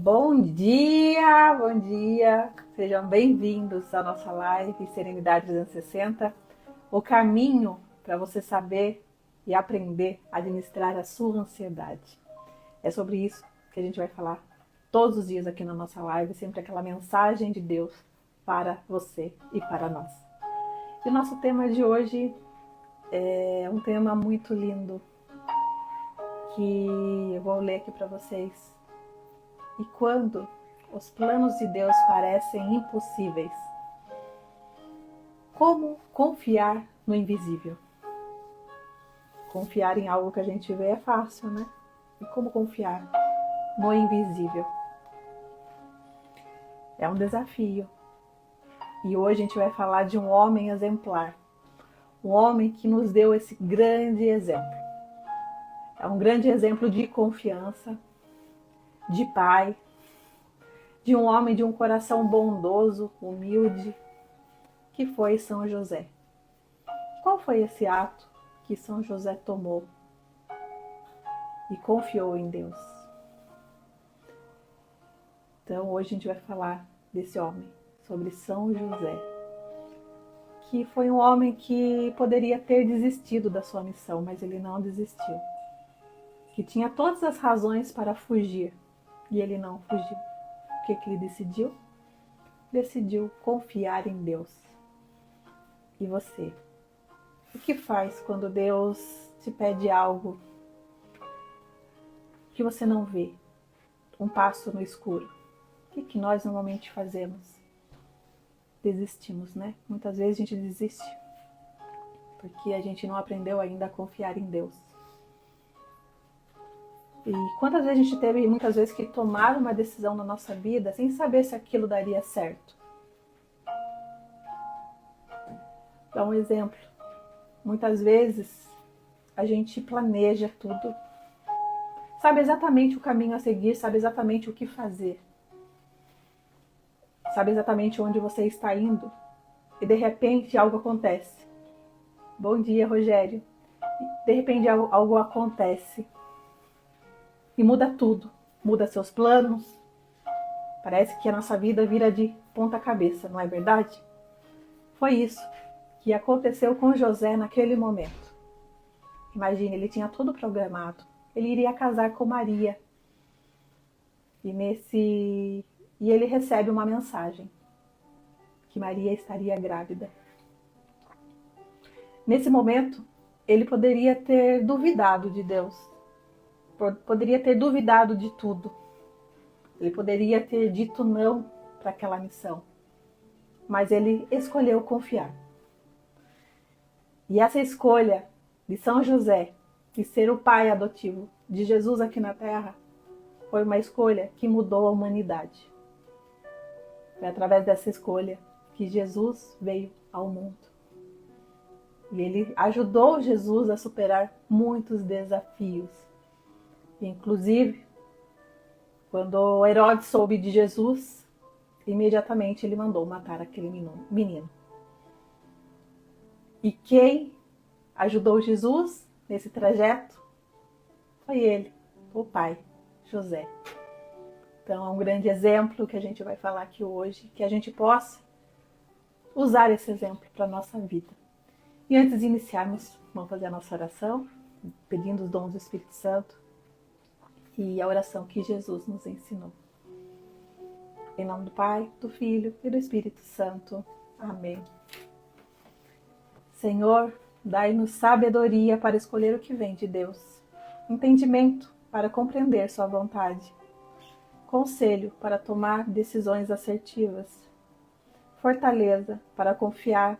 Bom dia, bom dia. Sejam bem-vindos à nossa live Serenidade 360, o caminho para você saber e aprender a administrar a sua ansiedade. É sobre isso que a gente vai falar todos os dias aqui na nossa live, sempre aquela mensagem de Deus para você e para nós. E o nosso tema de hoje é um tema muito lindo que eu vou ler aqui para vocês. E quando os planos de Deus parecem impossíveis, como confiar no invisível? Confiar em algo que a gente vê é fácil, né? E como confiar no invisível? É um desafio. E hoje a gente vai falar de um homem exemplar. Um homem que nos deu esse grande exemplo. É um grande exemplo de confiança, de pai, de um homem de um coração bondoso, humilde, que foi São José. Qual foi esse ato que São José tomou e confiou em Deus? Então hoje a gente vai falar desse homem, sobre São José, que foi um homem que poderia ter desistido da sua missão, mas ele não desistiu. Que tinha todas as razões para fugir e ele não fugiu. O que ele decidiu? Decidiu confiar em Deus. E você? O que faz quando Deus te pede algo que você não vê? Um passo no escuro. O que nós normalmente fazemos? Desistimos, né? Muitas vezes a gente desiste porque a gente não aprendeu ainda a confiar em Deus. E quantas vezes a gente teve muitas vezes que tomar uma decisão na nossa vida sem saber se aquilo daria certo? Dá um exemplo. Muitas vezes a gente planeja tudo, sabe exatamente o caminho a seguir, sabe exatamente o que fazer, sabe exatamente onde você está indo e de repente algo acontece. Bom dia, Rogério. De repente algo acontece e muda tudo, muda seus planos. Parece que a nossa vida vira de ponta cabeça, não é verdade? Foi isso que aconteceu com José naquele momento. Imagine, ele tinha tudo programado. Ele iria casar com Maria. E ele recebe uma mensagem que Maria estaria grávida. Nesse momento, ele poderia ter duvidado de Deus. Poderia ter duvidado de tudo. Ele poderia ter dito não para aquela missão. Mas ele escolheu confiar. E essa escolha de São José, de ser o pai adotivo de Jesus aqui na Terra, foi uma escolha que mudou a humanidade. Foi através dessa escolha que Jesus veio ao mundo. E ele ajudou Jesus a superar muitos desafios. Inclusive, quando Herodes soube de Jesus, imediatamente ele mandou matar aquele menino. E quem ajudou Jesus nesse trajeto foi ele, o pai, José. Então é um grande exemplo que a gente vai falar aqui hoje, que a gente possa usar esse exemplo para a nossa vida. E antes de iniciarmos, vamos fazer a nossa oração, pedindo os dons do Espírito Santo e a oração que Jesus nos ensinou. Em nome do Pai, do Filho e do Espírito Santo. Amém. Senhor, dai-nos sabedoria para escolher o que vem de Deus, entendimento para compreender sua vontade, conselho para tomar decisões assertivas, fortaleza para confiar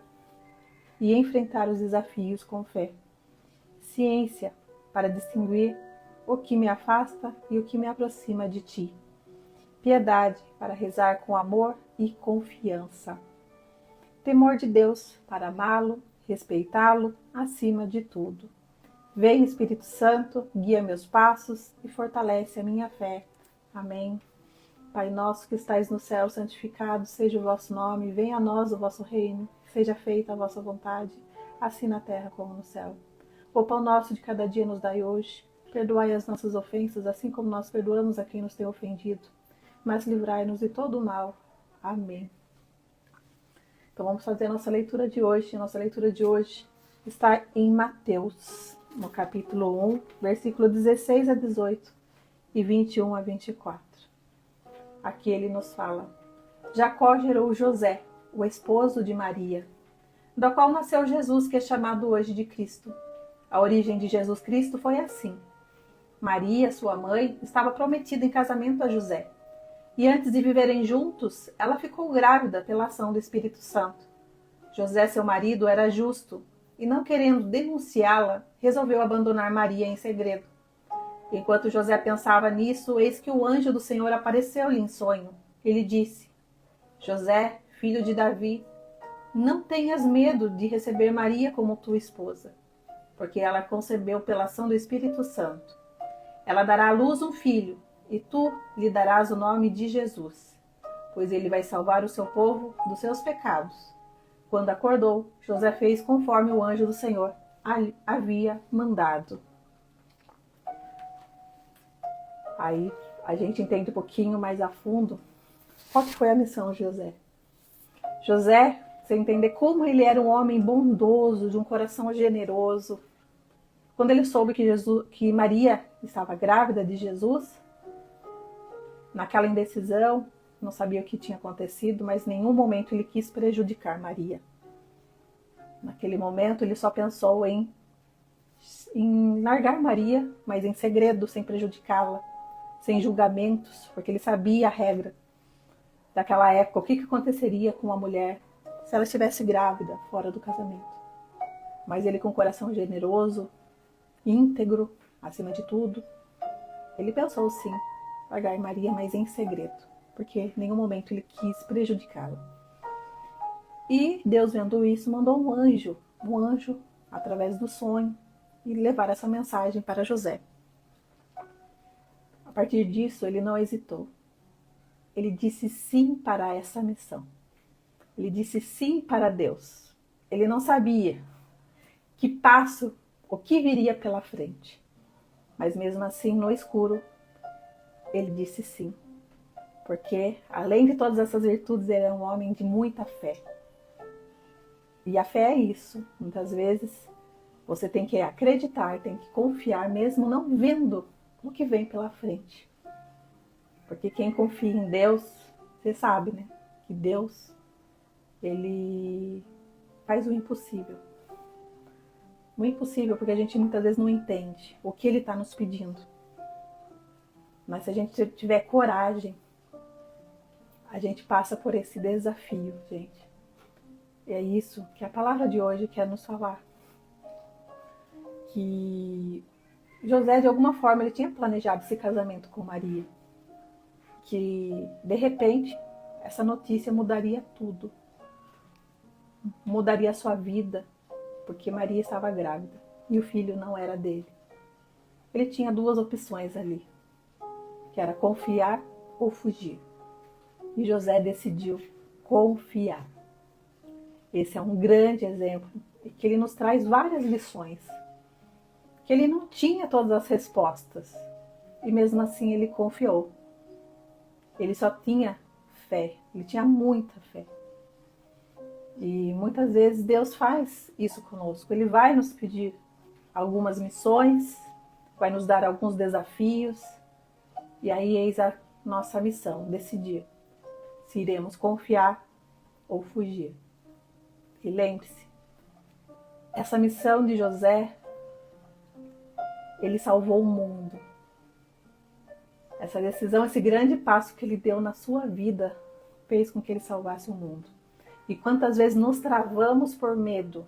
e enfrentar os desafios com fé, ciência para distinguir o que me afasta e o que me aproxima de ti, piedade para rezar com amor e confiança, temor de Deus para amá-lo, respeitá-lo acima de tudo. Vem, Espírito Santo, guia meus passos e fortalece a minha fé. Amém. Pai nosso que estais no céu, santificado seja o vosso nome, venha a nós o vosso reino, seja feita a vossa vontade, assim na terra como no céu. O pão nosso de cada dia nos dai hoje, perdoai as nossas ofensas, assim como nós perdoamos a quem nos tem ofendido. mas livrai-nos de todo o mal. Amém. Então vamos fazer a nossa leitura de hoje. A nossa leitura de hoje está em Mateus, no capítulo 1, versículo 16 a 18 e 21 a 24. Aqui ele nos fala: Jacó gerou José, o esposo de Maria, da qual nasceu Jesus, que é chamado hoje de Cristo. A origem de Jesus Cristo foi assim. Maria, sua mãe, estava prometida em casamento a José. E antes de viverem juntos, ela ficou grávida pela ação do Espírito Santo. José, seu marido, era justo e, não querendo denunciá-la, resolveu abandonar Maria em segredo. Enquanto José pensava nisso, eis que o anjo do Senhor apareceu-lhe em sonho. Ele disse: José, filho de Davi, não tenhas medo de receber Maria como tua esposa, porque ela concebeu pela ação do Espírito Santo. Ela dará à luz um filho, e tu lhe darás o nome de Jesus, pois ele vai salvar o seu povo dos seus pecados. Quando acordou, José fez conforme o anjo do Senhor havia mandado. Aí a gente entende um pouquinho mais a fundo qual que foi a missão de José. José, você entender como ele era um homem bondoso, de um coração generoso. Quando ele soube que Maria estava grávida de Jesus, naquela indecisão, não sabia o que tinha acontecido, mas em nenhum momento ele quis prejudicar Maria. Naquele momento ele só pensou em largar Maria, mas em segredo, sem prejudicá-la, sem julgamentos, porque ele sabia a regra daquela época, o que aconteceria com uma mulher se ela estivesse grávida fora do casamento. Mas ele, com o coração generoso, íntegro, acima de tudo, ele pensou sim, largar Maria, mas em segredo, porque em nenhum momento ele quis prejudicá-la. E Deus, vendo isso, mandou um anjo, através do sonho, e levar essa mensagem para José. A partir disso, ele não hesitou. Ele disse sim para essa missão. Ele disse sim para Deus. Ele não sabia que passo, o que viria pela frente. Mas mesmo assim, no escuro, ele disse sim. Porque, além de todas essas virtudes, ele era um homem de muita fé. E a fé é isso. Muitas vezes, você tem que acreditar, tem que confiar, mesmo não vendo o que vem pela frente. Porque quem confia em Deus, você sabe, né? Que Deus, ele faz o impossível. O impossível, porque a gente muitas vezes não entende o que ele está nos pedindo. Mas se a gente tiver coragem, a gente passa por esse desafio, gente. E é isso que a palavra de hoje quer nos falar. Que José, de alguma forma, ele tinha planejado esse casamento com Maria. Que, de repente, essa notícia mudaria tudo. Mudaria a sua vida, porque Maria estava grávida e o filho não era dele. Ele tinha duas opções ali, que era confiar ou fugir. E José decidiu confiar. Esse é um grande exemplo, que ele nos traz várias lições. Que ele não tinha todas as respostas, e mesmo assim ele confiou. Ele só tinha fé, ele tinha muita fé. E muitas vezes Deus faz isso conosco. Ele vai nos pedir algumas missões, vai nos dar alguns desafios. E aí eis a nossa missão, decidir se iremos confiar ou fugir. E lembre-se, essa missão de José, ele salvou o mundo. Essa decisão, esse grande passo que ele deu na sua vida, fez com que ele salvasse o mundo. E quantas vezes nos travamos por medo?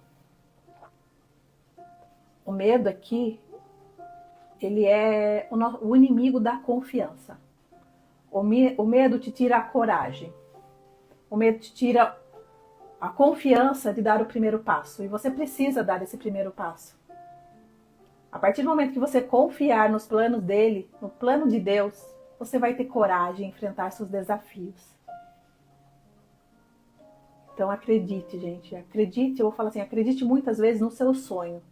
O medo aqui, ele é o inimigo da confiança. O medo te tira a coragem. O medo te tira a confiança de dar o primeiro passo. E você precisa dar esse primeiro passo. A partir do momento que você confiar nos planos dele, no plano de Deus, você vai ter coragem de enfrentar seus desafios. Então acredite, gente. Acredite, eu vou falar assim, acredite muitas vezes no seu sonho.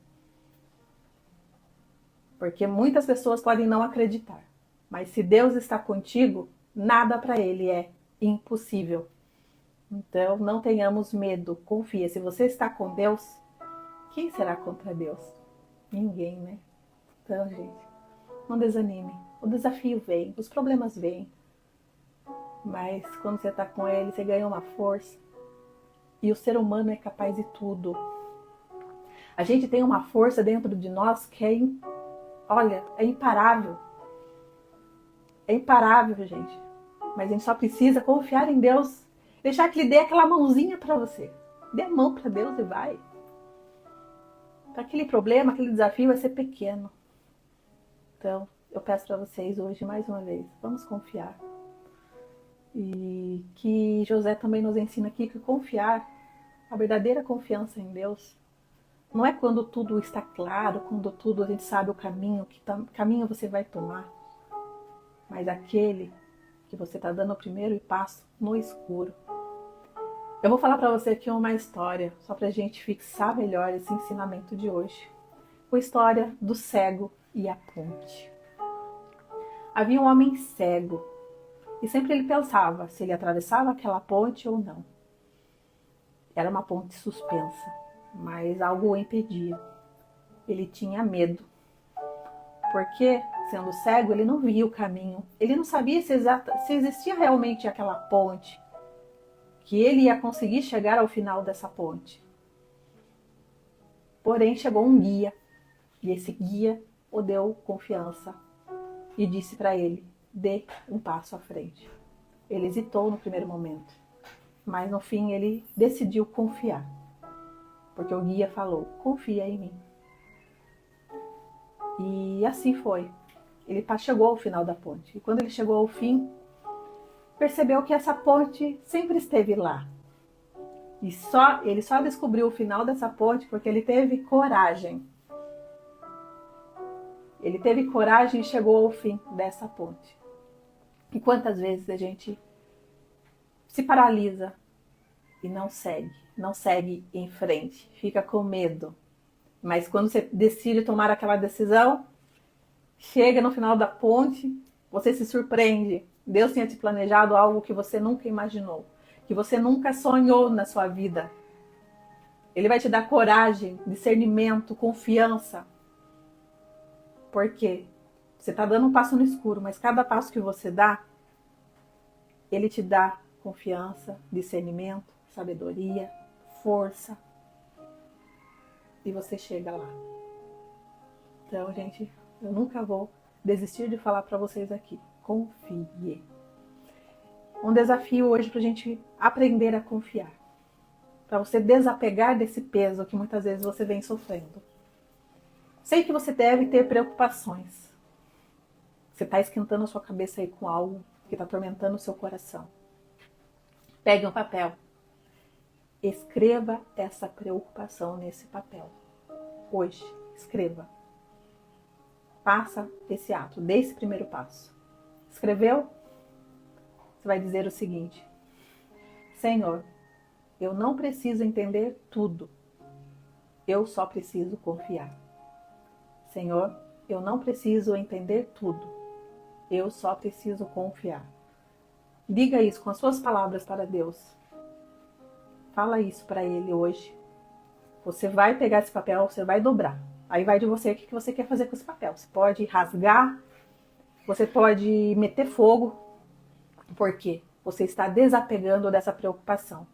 Porque muitas pessoas podem não acreditar. Mas se Deus está contigo, Nada para ele é impossível. Então, não tenhamos medo, confia. Se você está com Deus, quem será contra Deus? Ninguém, né? Então, gente, não desanime. O desafio vem, os problemas vêm. Mas quando você está com Ele, você ganha uma força. E o ser humano é capaz de tudo. A gente tem uma força dentro de nós que é imparável. É imparável, gente. Mas a gente só precisa confiar em Deus. Deixar que Ele dê aquela mãozinha para você. Dê a mão para Deus e vai. Aquele problema, aquele desafio vai ser pequeno. Então, eu peço para vocês hoje, mais uma vez, vamos confiar. E que José também nos ensina aqui que confiar, a verdadeira confiança em Deus, não é quando tudo está claro, quando tudo a gente sabe o caminho, que caminho você vai tomar, mas aquele que você está dando o primeiro passo no escuro. Eu vou falar para você aqui uma história, só para a gente fixar melhor esse ensinamento de hoje. A história do cego e a ponte. Havia um homem cego e sempre ele pensava se ele atravessava aquela ponte ou não. Era uma ponte suspensa, mas algo o impedia. Ele tinha medo, porque, sendo cego, ele não via o caminho. Ele não sabia se existia realmente aquela ponte, que ele ia conseguir chegar ao final dessa ponte. Porém, chegou um guia, e esse guia o deu confiança e disse para ele, dê um passo à frente. Ele hesitou no primeiro momento, mas no fim ele decidiu confiar, porque o guia falou, confia em mim. E assim foi. Ele chegou ao final da ponte, e quando ele chegou ao fim, percebeu que essa ponte sempre esteve lá. E ele só descobriu o final dessa ponte porque ele teve coragem. Ele teve coragem e chegou ao fim dessa ponte. E quantas vezes a gente se paralisa e não segue em frente, fica com medo. Mas quando você decide tomar aquela decisão, chega no final da ponte, você se surpreende. Deus tinha te planejado algo que você nunca imaginou, que você nunca sonhou na sua vida. Ele vai te dar coragem, discernimento, confiança. Porque você está dando um passo no escuro, mas cada passo que você dá, ele te dá confiança, discernimento, sabedoria, força. E você chega lá. Então, gente, eu nunca vou desistir de falar para vocês aqui. Confie. Um desafio hoje para a gente aprender a confiar. Para você desapegar desse peso que muitas vezes você vem sofrendo. Sei que você deve ter preocupações. Você está esquentando a sua cabeça aí com algo que está atormentando o seu coração. Pegue um papel. Escreva essa preocupação nesse papel. Hoje, escreva. Faça esse ato, dê esse primeiro passo. Escreveu? Você vai dizer o seguinte: Senhor, eu não preciso entender tudo. Eu só preciso confiar. Senhor, eu não preciso entender tudo. Eu só preciso confiar. Diga isso com as suas palavras para Deus. Fala isso para Ele hoje. Você vai pegar esse papel, você vai dobrar. Aí vai de você o que você quer fazer com esse papel. Você pode rasgar, você pode meter fogo, porque você está desapegando dessa preocupação.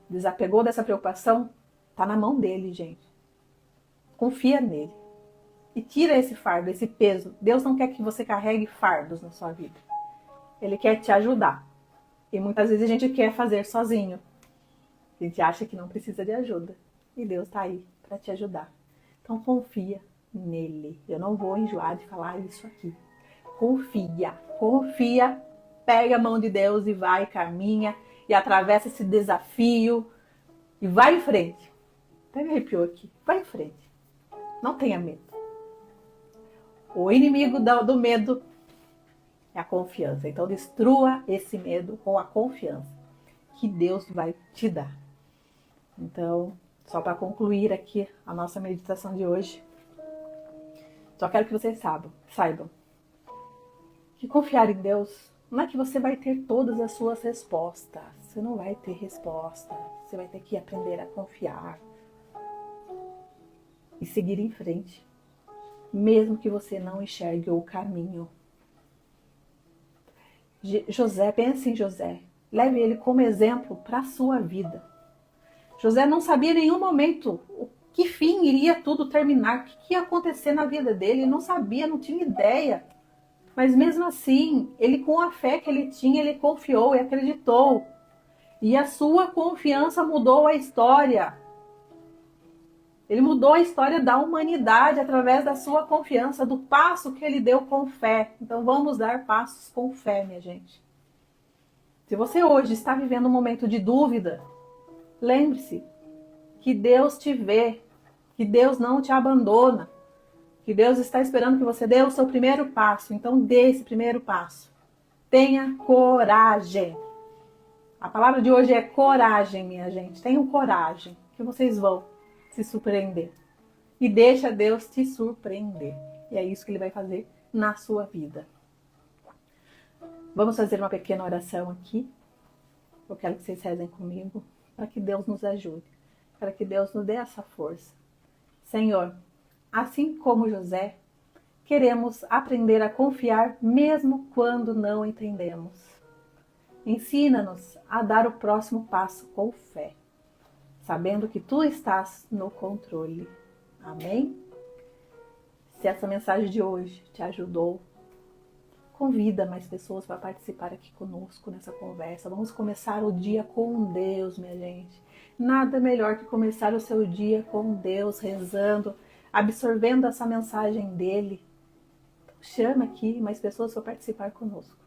Desapegou dessa preocupação? Está na mão dele, gente. Confia nele. E tira esse fardo, esse peso. Deus não quer que você carregue fardos na sua vida. Ele quer te ajudar. E muitas vezes a gente quer fazer sozinho. A gente acha que não precisa de ajuda. E Deus está aí para te ajudar. Então confia nele. Eu não vou enjoar de falar isso aqui. Confia. Pega a mão de Deus e vai, caminha. E atravessa esse desafio. E vai em frente. Até me arrepiou aqui. Vai em frente. Não tenha medo. O inimigo do medo é a confiança. Então destrua esse medo com a confiança que Deus vai te dar. Então, só para concluir aqui a nossa meditação de hoje, só quero que vocês saibam que confiar em Deus Não é que você vai ter todas as suas respostas. Você não vai ter resposta. Você vai ter que aprender a confiar e seguir em frente, mesmo que você não enxergue o caminho. José, pense em José. Leve ele como exemplo para a sua vida. José não sabia em nenhum momento o que fim iria tudo terminar, o que ia acontecer na vida dele. Ele não sabia, não tinha ideia. Mas mesmo assim, ele, com a fé que ele tinha, ele confiou e acreditou. E a sua confiança mudou a história. Ele mudou a história da humanidade através da sua confiança, do passo que ele deu com fé. Então vamos dar passos com fé, minha gente. Se você hoje está vivendo um momento de dúvida, lembre-se que Deus te vê, que Deus não te abandona, que Deus está esperando que você dê o seu primeiro passo. Então dê esse primeiro passo. Tenha coragem. A palavra de hoje é coragem, minha gente. Tenham coragem, que vocês vão se surpreender. E deixa Deus te surpreender. E é isso que Ele vai fazer na sua vida. Vamos fazer uma pequena oração aqui. Eu quero que vocês rezem comigo, para que Deus nos ajude, para que Deus nos dê essa força. Senhor, assim como José, queremos aprender a confiar mesmo quando não entendemos. Ensina-nos a dar o próximo passo com fé, sabendo que Tu estás no controle. Amém? Se essa mensagem de hoje te ajudou, convida mais pessoas para participar aqui conosco nessa conversa. Vamos começar o dia com Deus, minha gente. Nada melhor que começar o seu dia com Deus, rezando, absorvendo essa mensagem dele. Então, chama aqui mais pessoas para participar conosco.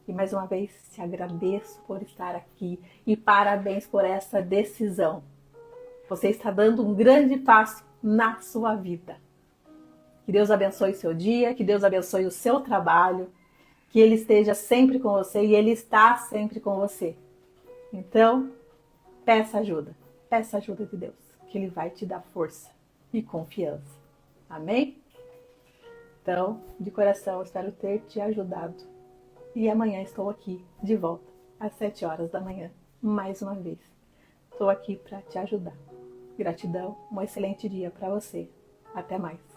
E mais uma vez, te agradeço por estar aqui e parabéns por essa decisão. Você está dando um grande passo na sua vida. Que Deus abençoe o seu dia, que Deus abençoe o seu trabalho, que Ele esteja sempre com você e Ele está sempre com você. Então, peça ajuda de Deus, que Ele vai te dar força e confiança. Amém? Então, de coração, espero ter te ajudado. E amanhã estou aqui de volta, às 7 horas da manhã, mais uma vez. Estou aqui para te ajudar. Gratidão, um excelente dia para você. Até mais.